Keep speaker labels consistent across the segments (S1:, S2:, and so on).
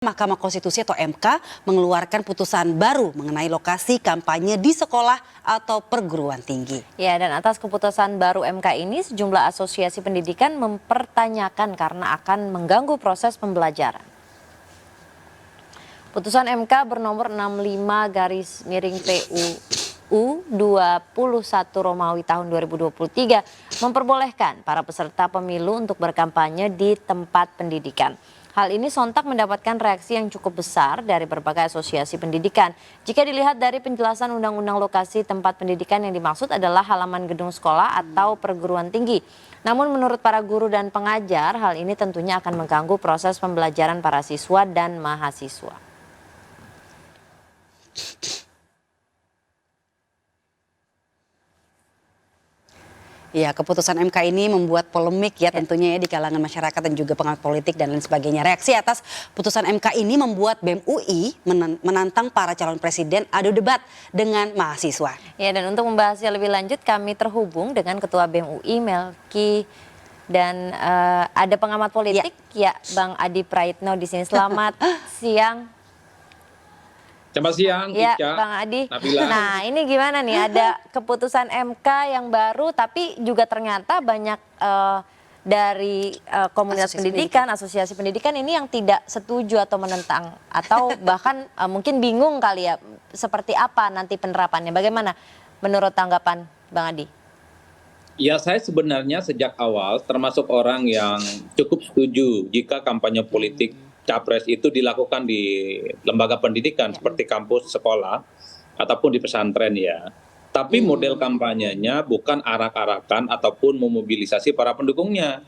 S1: Mahkamah Konstitusi atau MK mengeluarkan putusan baru mengenai lokasi kampanye di sekolah atau perguruan tinggi.
S2: Ya, dan atas keputusan baru MK ini sejumlah asosiasi pendidikan mempertanyakan karena akan mengganggu proses pembelajaran. Putusan MK bernomor 65/PUU 21 Romawi tahun 2023 memperbolehkan para peserta pemilu untuk berkampanye di tempat pendidikan. Hal ini sontak mendapatkan reaksi yang cukup besar dari berbagai asosiasi pendidikan. Jika dilihat dari penjelasan undang-undang lokasi tempat pendidikan yang dimaksud adalah halaman gedung sekolah atau perguruan tinggi. Namun menurut para guru dan pengajar, hal ini tentunya akan mengganggu proses pembelajaran para siswa dan mahasiswa.
S1: Ya, keputusan MK ini membuat polemik ya tentunya ya di kalangan masyarakat dan juga pengamat politik dan lain sebagainya. Reaksi atas putusan MK ini membuat BEM UI menantang para calon presiden adu debat dengan mahasiswa.
S2: Ya, dan untuk membahasnya lebih lanjut kami terhubung dengan Ketua BEM UI Melki dan ada pengamat politik ya Bang Adi Praitno di sini. Selamat siang.
S3: Selamat siang,
S2: ya,
S3: Ica,
S2: Bang Adi.
S3: Nabila.
S2: Nah, ini gimana nih? Ada keputusan MK yang baru, tapi juga ternyata banyak dari komunitas pendidikan, asosiasi pendidikan ini yang tidak setuju atau menentang, atau bahkan mungkin bingung kali ya, seperti apa nanti penerapannya. Bagaimana menurut tanggapan Bang Adi?
S3: Ya, saya sebenarnya sejak awal termasuk orang yang cukup setuju jika kampanye politik Capres itu dilakukan di lembaga pendidikan seperti kampus, sekolah, ataupun di pesantren ya. Tapi model kampanyenya bukan arak-arakan ataupun memobilisasi para pendukungnya.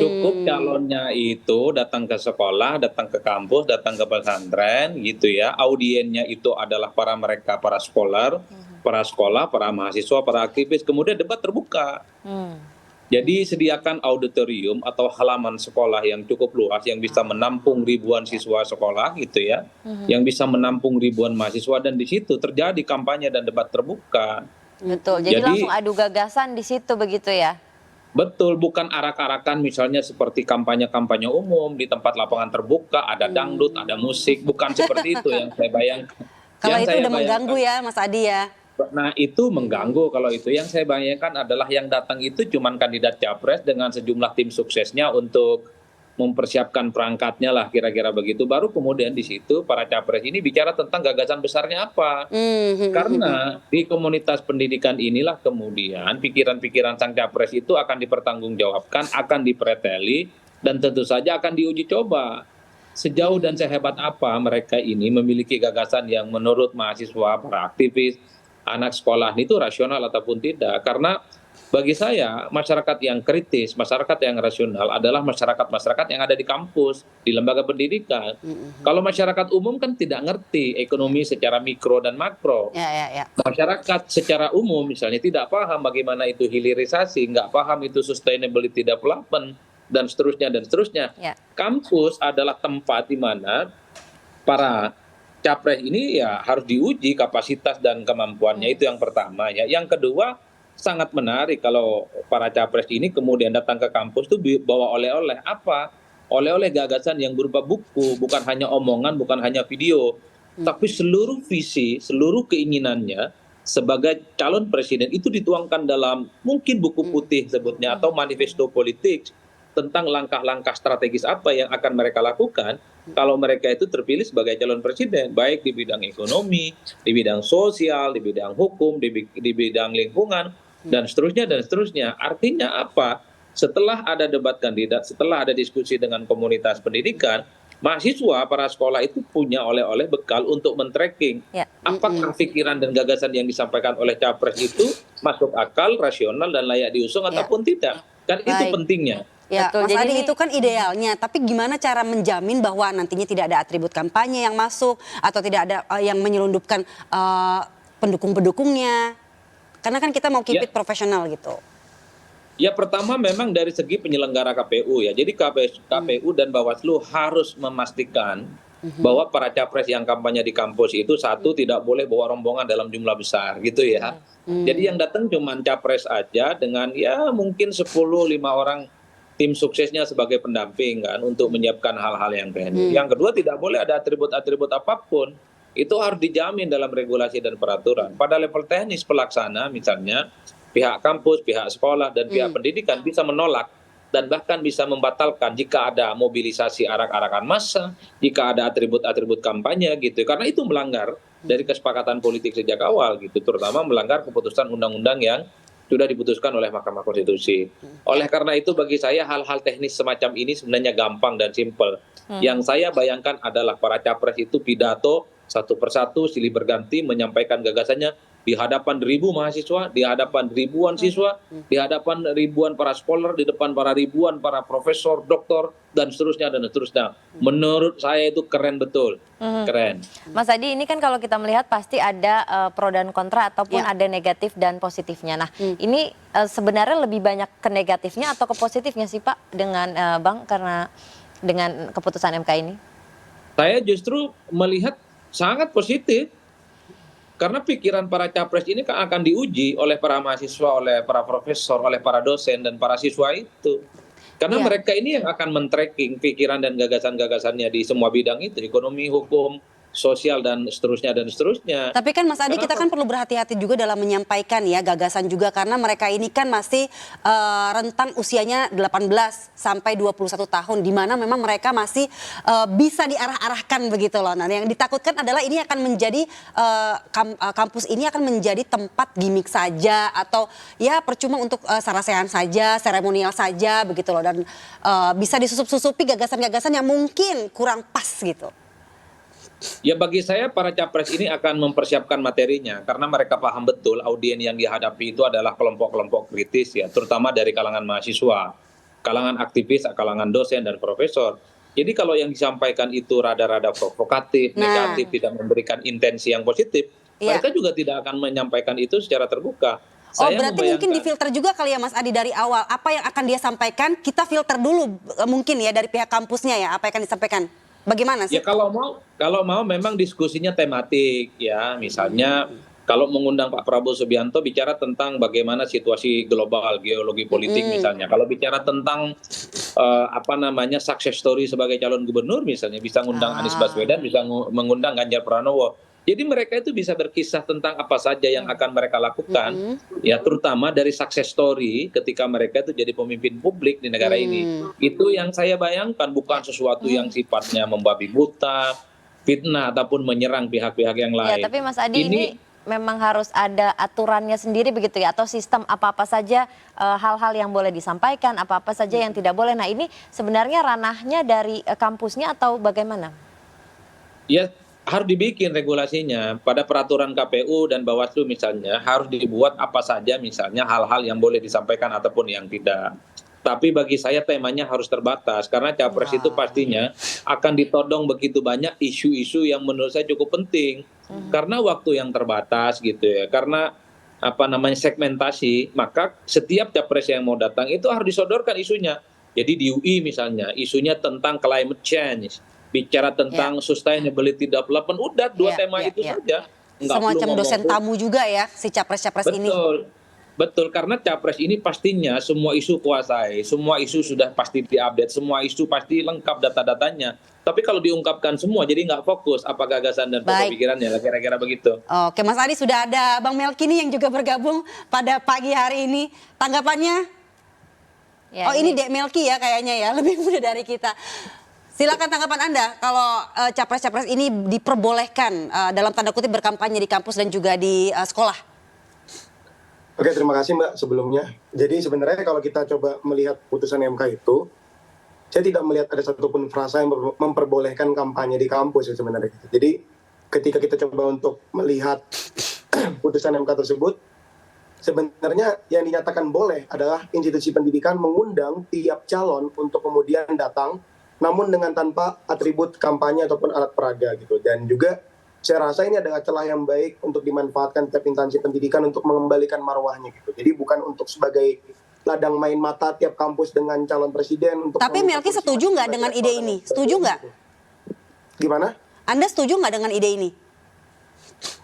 S3: Cukup calonnya itu datang ke sekolah, datang ke kampus, datang ke pesantren gitu ya. Audiennya itu adalah para sekolah, para mahasiswa, para aktivis. Kemudian debat terbuka. Jadi sediakan auditorium atau halaman sekolah yang cukup luas yang bisa menampung ribuan siswa sekolah gitu ya, yang bisa menampung ribuan mahasiswa dan di situ terjadi kampanye dan debat terbuka.
S2: Betul. Jadi langsung adu gagasan di situ begitu ya?
S3: Betul, bukan arak-arakan misalnya seperti kampanye-kampanye umum di tempat lapangan terbuka ada dangdut, ada musik, bukan seperti itu yang saya bayangkan.
S1: Kalau itu udah mengganggu ya, Mas Adi ya.
S3: Nah itu mengganggu kalau itu. Yang saya bayangkan adalah yang datang itu cuman kandidat capres dengan sejumlah tim suksesnya untuk mempersiapkan perangkatnya lah kira-kira begitu. Baru kemudian di situ para capres ini bicara tentang gagasan besarnya apa. Karena di komunitas pendidikan inilah kemudian pikiran-pikiran sang capres itu akan dipertanggungjawabkan, akan dipreteli dan tentu saja akan diuji coba. Sejauh dan sehebat apa mereka ini memiliki gagasan yang menurut mahasiswa, para aktivis, anak sekolah itu rasional ataupun tidak. Karena bagi saya masyarakat yang kritis, masyarakat yang rasional adalah masyarakat-masyarakat yang ada di kampus, di lembaga pendidikan. Kalau masyarakat umum kan tidak ngerti ekonomi secara mikro dan makro. Masyarakat secara umum misalnya tidak paham bagaimana itu hilirisasi, nggak paham itu sustainability development, dan seterusnya dan seterusnya. Kampus adalah tempat di mana para capres ini ya harus diuji kapasitas dan kemampuannya, itu yang pertama ya. Yang kedua, sangat menarik kalau para capres ini kemudian datang ke kampus tuh bawa oleh-oleh apa? Oleh-oleh gagasan yang berupa buku, bukan hanya omongan, bukan hanya video, tapi seluruh visi, seluruh keinginannya sebagai calon presiden itu dituangkan dalam mungkin buku putih sebutnya atau manifesto politik tentang langkah-langkah strategis apa yang akan mereka lakukan kalau mereka itu terpilih sebagai calon presiden, baik di bidang ekonomi, di bidang sosial, di bidang hukum, di bidang lingkungan, dan seterusnya dan seterusnya. Artinya apa? Setelah ada debat kandidat, setelah ada diskusi dengan komunitas pendidikan, mahasiswa, para sekolah itu punya oleh-oleh bekal untuk men-tracking apakah pikiran dan gagasan yang disampaikan oleh capres itu masuk akal, rasional, dan layak diusung ataupun tidak. Kan itu pentingnya.
S1: Ya,
S2: betul.
S1: Mas
S2: Jadi
S1: Adi itu kan idealnya, tapi gimana cara menjamin bahwa nantinya tidak ada atribut kampanye yang masuk atau tidak ada yang menyelundupkan pendukung-pendukungnya? Karena kan kita mau keep it profesional gitu.
S3: Ya pertama memang dari segi penyelenggara KPU ya. Jadi KPU dan Bawaslu harus memastikan bahwa para capres yang kampanye di kampus itu satu tidak boleh bawa rombongan dalam jumlah besar gitu ya. Jadi yang datang cuma capres aja dengan ya mungkin 10-5 orang tim suksesnya sebagai pendamping kan untuk menyiapkan hal-hal yang teknis. Yang kedua, tidak boleh ada atribut-atribut apapun. Itu harus dijamin dalam regulasi dan peraturan. Pada level teknis pelaksana misalnya pihak kampus, pihak sekolah dan pihak pendidikan bisa menolak dan bahkan bisa membatalkan jika ada mobilisasi arak-arakan massa, jika ada atribut-atribut kampanye gitu. Karena itu melanggar dari kesepakatan politik sejak awal gitu, terutama melanggar keputusan undang-undang yang sudah diputuskan oleh Mahkamah Konstitusi. Oleh karena itu bagi saya hal-hal teknis semacam ini sebenarnya gampang dan simpel. Yang saya bayangkan adalah para capres itu pidato satu persatu silih berganti menyampaikan gagasannya di hadapan ribu mahasiswa, di hadapan ribuan siswa, di hadapan ribuan para scholar, di depan para ribuan para profesor, doktor, dan seterusnya dan seterusnya. Menurut saya itu keren betul, keren.
S2: Mas Adi, ini kan kalau kita melihat pasti ada pro dan kontra ataupun ada negatif dan positifnya. Nah, ini sebenarnya lebih banyak ke negatifnya atau ke positifnya sih Pak dengan Bang karena dengan keputusan MK ini?
S3: Saya justru melihat sangat positif. Karena pikiran para capres ini akan diuji oleh para mahasiswa, oleh para profesor, oleh para dosen, dan para siswa itu. Karena mereka ini yang akan men-tracking pikiran dan gagasan-gagasannya di semua bidang itu, ekonomi, hukum, sosial, dan seterusnya, dan seterusnya.
S1: Tapi kan Mas Adi, kita kan perlu berhati-hati juga dalam menyampaikan ya gagasan juga, karena mereka ini kan masih rentang usianya 18 sampai 21 tahun, di mana memang mereka masih bisa diarah-arahkan begitu loh. Nah, yang ditakutkan adalah ini akan menjadi kampus ini akan menjadi tempat gimmick saja, atau ya percuma untuk sarasehan saja, seremonial saja begitu loh, dan bisa disusup-susupi gagasan-gagasan yang mungkin kurang pas gitu.
S3: Ya bagi saya para capres ini akan mempersiapkan materinya karena mereka paham betul audien yang dihadapi itu adalah kelompok-kelompok kritis ya, terutama dari kalangan mahasiswa, kalangan aktivis, kalangan dosen dan profesor. Jadi kalau yang disampaikan itu rada-rada provokatif, negatif, tidak memberikan intensi yang positif, mereka juga tidak akan menyampaikan itu secara terbuka.
S1: Berarti mungkin difilter juga kali ya Mas Adi dari awal, apa yang akan dia sampaikan kita filter dulu mungkin ya dari pihak kampusnya ya, apa yang akan disampaikan. Bagaimana sih?
S3: Ya kalau mau memang diskusinya tematik ya, misalnya kalau mengundang Pak Prabowo Subianto bicara tentang bagaimana situasi global, geologi politik misalnya. Kalau bicara tentang success story sebagai calon gubernur misalnya, bisa ngundang Anies Baswedan, bisa mengundang Ganjar Pranowo. Jadi mereka itu bisa berkisah tentang apa saja yang akan mereka lakukan, ya terutama dari success story ketika mereka itu jadi pemimpin publik di negara ini. Itu yang saya bayangkan, bukan sesuatu yang sifatnya membabi buta, fitnah ataupun menyerang pihak-pihak yang lain.
S2: Ya, tapi Mas Adi ini memang harus ada aturannya sendiri begitu ya, atau sistem apa-apa saja hal-hal yang boleh disampaikan, apa-apa saja yang tidak boleh. Nah ini sebenarnya ranahnya dari kampusnya atau bagaimana?
S3: Ya harus dibikin regulasinya pada peraturan KPU dan Bawaslu misalnya, harus dibuat apa saja misalnya hal-hal yang boleh disampaikan ataupun yang tidak. Tapi bagi saya temanya harus terbatas karena capres itu pastinya akan ditodong begitu banyak isu-isu yang menurut saya cukup penting. Karena waktu yang terbatas gitu ya, karena segmentasi, maka setiap capres yang mau datang itu harus disodorkan isunya. Jadi di UI misalnya isunya tentang climate change, bicara tentang sustainability development, udah dua tema itu saja.
S1: Semacam dosen tamu juga ya si capres-capres ini.
S3: Betul, karena capres ini pastinya semua isu kuasai, semua isu sudah pasti diupdate, semua isu pasti lengkap data-datanya. Tapi kalau diungkapkan semua jadi nggak fokus apa gagasan dan pemikirannya, kira-kira begitu.
S1: Oke, Mas Adi, sudah ada Bang Melki nih yang juga bergabung pada pagi hari ini. Tanggapannya? Ya, ini Dek Melki ya kayaknya ya, lebih muda dari kita. Silakan tanggapan Anda kalau capres-capres ini diperbolehkan dalam tanda kutip berkampanye di kampus dan juga di sekolah.
S4: Oke, terima kasih Mbak sebelumnya. Jadi sebenarnya kalau kita coba melihat putusan MK itu, saya tidak melihat ada satupun frasa yang memperbolehkan kampanye di kampus ya sebenarnya. Jadi ketika kita coba untuk melihat putusan MK tersebut, sebenarnya yang dinyatakan boleh adalah institusi pendidikan mengundang tiap calon untuk kemudian datang, namun dengan tanpa atribut kampanye ataupun alat peraga gitu. Dan juga saya rasa ini adalah celah yang baik untuk dimanfaatkan tiap instansi pendidikan untuk mengembalikan marwahnya gitu. Jadi bukan untuk sebagai ladang main mata tiap kampus dengan calon presiden.
S1: Tapi Melki setuju nggak dengan ide ini? Setuju nggak?
S4: Gimana?
S1: Anda setuju nggak dengan ide ini?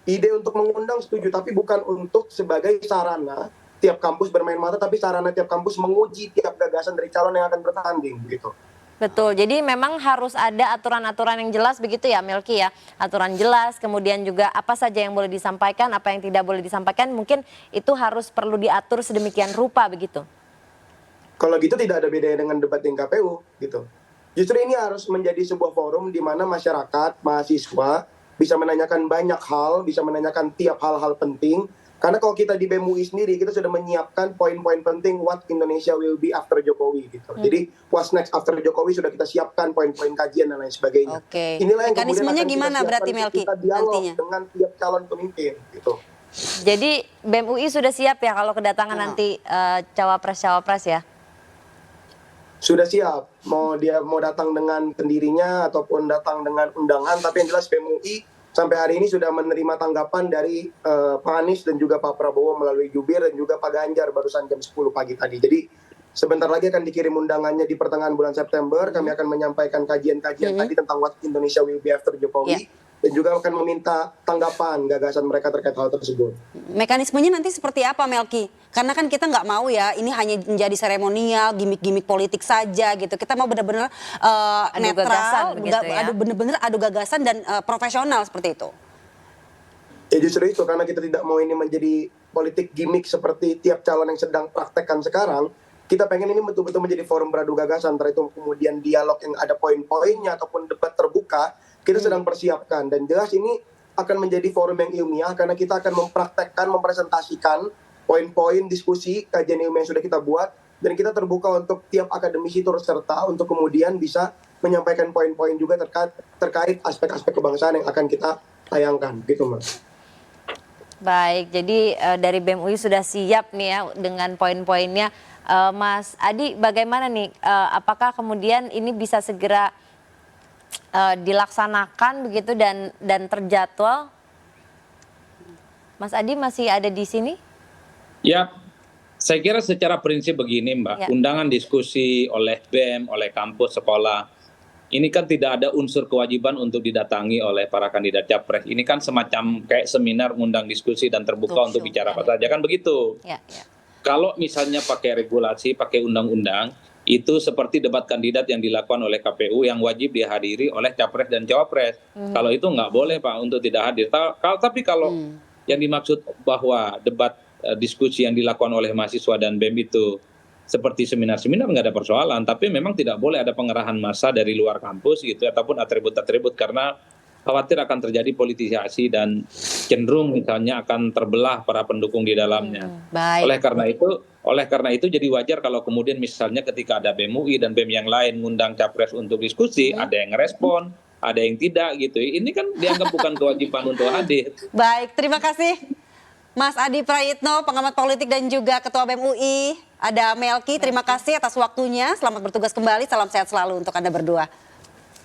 S4: Ide untuk mengundang setuju, tapi bukan untuk sebagai sarana tiap kampus bermain mata, tapi sarana tiap kampus menguji tiap gagasan dari calon yang akan bertanding gitu.
S2: Betul, jadi memang harus ada aturan-aturan yang jelas begitu ya Melki ya. Aturan jelas, kemudian juga apa saja yang boleh disampaikan, apa yang tidak boleh disampaikan, mungkin itu harus perlu diatur sedemikian rupa begitu.
S4: Kalau gitu tidak ada bedanya dengan debat di KPU gitu. Justru ini harus menjadi sebuah forum di mana masyarakat, mahasiswa bisa menanyakan banyak hal, bisa menanyakan tiap hal-hal penting. Karena kalau kita di BEM UI sendiri, kita sudah menyiapkan poin-poin penting what Indonesia will be after Jokowi gitu. Jadi what's next after Jokowi sudah kita siapkan poin-poin kajian dan lain sebagainya.
S1: Oke.
S4: Inilah yang kemudian
S1: Mekanismenya
S4: akan
S1: gimana
S4: kita
S1: berarti
S4: siapkan
S1: Melki
S4: kita dialog
S1: nantinya?
S4: dengan tiap calon pemimpin gitu.
S2: Jadi BEM UI sudah siap ya kalau kedatangan nanti cawapres-cawapres ya?
S4: Sudah siap, mau dia mau datang dengan pendirinya ataupun datang dengan undangan, tapi yang jelas BEM UI sampai hari ini sudah menerima tanggapan dari Pak Anies dan juga Pak Prabowo melalui jubir dan juga Pak Ganjar barusan jam 10 pagi tadi. Jadi sebentar lagi akan dikirim undangannya di pertengahan bulan September. Kami akan menyampaikan kajian-kajian tadi tentang what Indonesia will be after Jokowi. Dan juga akan meminta tanggapan gagasan mereka terkait hal tersebut.
S1: Mekanismenya nanti seperti apa Melki? Karena kan kita nggak mau ya ini hanya menjadi seremonial, gimmick-gimmick politik saja gitu. Kita mau benar-benar
S2: Adu gagasan
S1: netral,
S2: begitu ya?
S1: benar-benar adu gagasan dan profesional seperti itu.
S4: Ya justru itu, karena kita tidak mau ini menjadi politik gimmick seperti tiap calon yang sedang praktekkan sekarang. Kita pengen ini betul-betul menjadi forum beradu gagasan, antara itu kemudian dialog yang ada poin-poinnya ataupun debat terbuka. Kita sedang persiapkan, dan jelas ini akan menjadi forum yang ilmiah karena kita akan mempraktekkan, mempresentasikan poin-poin diskusi kajian ilmiah yang sudah kita buat, dan kita terbuka untuk tiap akademisi turut serta untuk kemudian bisa menyampaikan poin-poin juga terkait aspek-aspek kebangsaan yang akan kita tayangkan gitu Mas.
S2: Baik, jadi dari BEM UI sudah siap nih ya dengan poin-poinnya. Mas Adi, bagaimana nih? Apakah kemudian ini bisa segera dilaksanakan begitu dan terjadwal? Mas Adi masih ada di sini?
S3: Ya, saya kira secara prinsip begini Mbak,
S2: Ya.
S3: undangan diskusi oleh BEM, oleh kampus, sekolah, ini kan tidak ada unsur kewajiban untuk didatangi oleh para kandidat capres. Ini kan semacam kayak seminar, ngundang diskusi dan terbuka untuk bicara apa saja, kan begitu.
S2: Ya, ya.
S3: Kalau misalnya pakai regulasi, pakai undang-undang, itu seperti debat kandidat yang dilakukan oleh KPU yang wajib dihadiri oleh capres dan cawapres. Kalau itu nggak boleh Pak untuk tidak hadir. Tapi kalau yang dimaksud bahwa debat diskusi yang dilakukan oleh mahasiswa dan BEM itu seperti seminar-seminar nggak ada persoalan. Tapi memang tidak boleh ada pengerahan massa dari luar kampus gitu ataupun atribut-atribut karena khawatir akan terjadi politisasi dan cenderung misalnya akan terbelah para pendukung di dalamnya.
S1: Baik.
S3: Oleh karena itu jadi wajar kalau kemudian misalnya ketika ada BEM UI dan BEM yang lain ngundang capres untuk diskusi, ada yang ngerespon, ada yang tidak gitu. Ini kan dianggap bukan kewajiban untuk hadir.
S1: Baik, terima kasih Mas Adi Prayitno, pengamat politik dan juga Ketua BEM UI. Ada Melki, terima kasih atas waktunya. Selamat bertugas kembali, salam sehat selalu untuk Anda berdua.